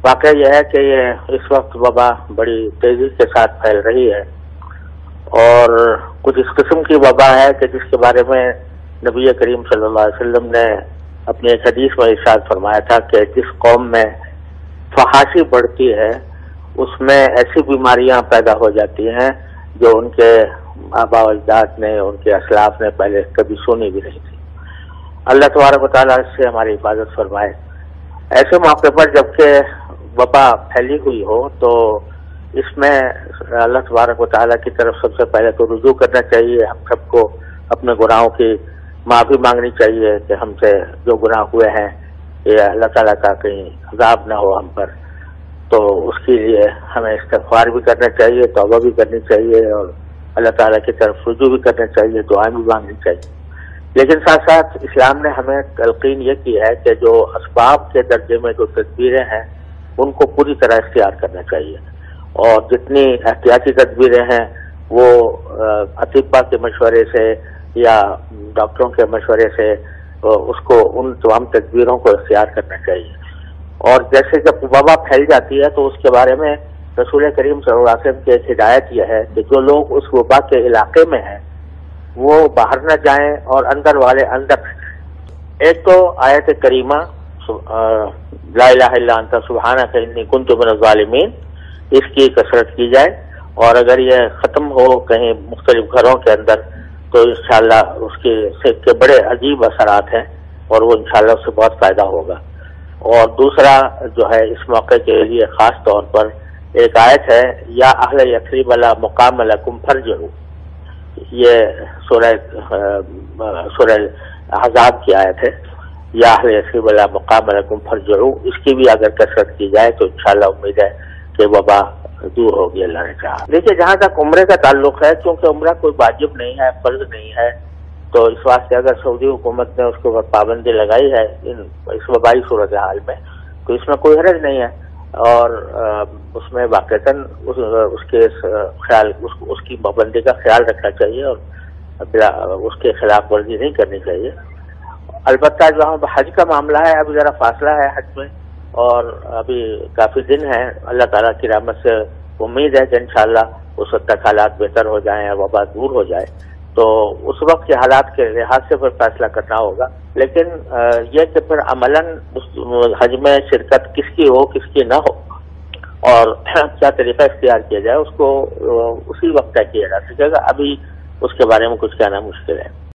واقعہ یہ ہے کہ یہ اس وقت وبا بڑی تیزی کے ساتھ پھیل رہی ہے، اور کچھ اس قسم کی وبا ہے کہ جس کے بارے میں نبی کریم صلی اللہ علیہ وسلم نے اپنی ایک حدیث میں ارشاد فرمایا تھا کہ جس قوم میں فحاشی بڑھتی ہے اس میں ایسی بیماریاں پیدا ہو جاتی ہیں جو ان کے آباء و اجداد نے، ان کے اسلاف نے پہلے کبھی سنی بھی نہیں تھی۔ اللہ تبارک و تعالیٰ اس سے ہماری حفاظت فرمائے۔ ایسے موقع پر جبکہ وبا پھیلی ہوئی ہو تو اس میں اللہ تبارک و تعالیٰ کی طرف سب سے پہلے تو رجوع کرنا چاہیے، ہم سب کو اپنے گناہوں کی معافی مانگنی چاہیے کہ ہم سے جو گناہ ہوئے ہیں یہ اللہ تعالیٰ کا کہیں عذاب نہ ہو ہم پر، تو اس کے لیے ہمیں استغفار بھی کرنا چاہیے، توبہ بھی کرنی چاہیے، اور اللہ تعالیٰ کی طرف رجوع بھی کرنا چاہیے، دعائیں بھی مانگنی چاہیے۔ لیکن ساتھ ساتھ اسلام نے ہمیں تلقین یہ کی ہے کہ جو اسباب کے درجے میں جو تدبیریں ہیں ان کو پوری طرح اختیار کرنا چاہیے، اور جتنی احتیاطی تدبیریں ہیں وہ اطباء کے مشورے سے یا ڈاکٹروں کے مشورے سے اس کو ان تمام تدبیروں کو اختیار کرنا چاہیے۔ اور جیسے جب وبا پھیل جاتی ہے تو اس کے بارے میں رسول کریم صلی اللہ علیہ وسلم کی ایک ہدایت یہ ہے کہ جو لوگ اس وبا کے علاقے میں ہیں وہ باہر نہ جائیں اور اندر والے اندر رہیں۔ ایک تو آیت کریمہ لا الہ الا انت سبحانک انی کنت من الظالمین، اس کی کثرت کی جائے، اور اگر یہ ختم ہو کہیں مختلف گھروں کے اندر تو انشاءاللہ اس کے بڑے عجیب اثرات ہیں اور وہ انشاءاللہ اس سے بہت فائدہ ہوگا۔ اور دوسرا جو ہے اس موقع کے لیے خاص طور پر ایک آیت ہے یا اہل یثرب لا مقام لکم فارجعوا، یہ سورہ احزاب کی آیت ہے، یا اہل یثرب لا مقام لکم فارجعوا، اس کی بھی اگر کثرت کی جائے تو انشاءاللہ امید ہے کہ وبا دور ہوگی اللہ نے چاہا۔ دیکھیے جہاں تک عمرے کا تعلق ہے، کیونکہ عمرہ کوئی واجب نہیں ہے، فرض نہیں ہے، تو اس واسطے اگر سعودی حکومت نے اس کے اوپر پابندی لگائی ہے اس وبائی صورتحال میں تو اس میں کوئی حرج نہیں ہے، اور اس میں واقعتاً اس کی پابندی کا خیال رکھنا چاہیے اور اس کے خلاف ورزی نہیں کرنی چاہیے۔ البتہ جو حج کا معاملہ ہے ابھی ذرا فاصلہ ہے حج میں، اور ابھی کافی دن ہیں، اللہ تعالیٰ کی رحمت سے امید ہے کہ انشاءاللہ اس وقت تک حالات بہتر ہو جائیں اور وبا دور ہو جائے، تو اس وقت کے حالات کے لحاظ سے پھر فیصلہ کرنا ہوگا۔ لیکن یہ کہ پھر عملاً حج میں شرکت کس کی ہو کس کی نہ ہو اور کیا طریقہ اختیار کیا جائے اس کو اسی وقت طے کیا جا سکے گا، ابھی اس کے بارے میں کچھ کہنا مشکل ہے۔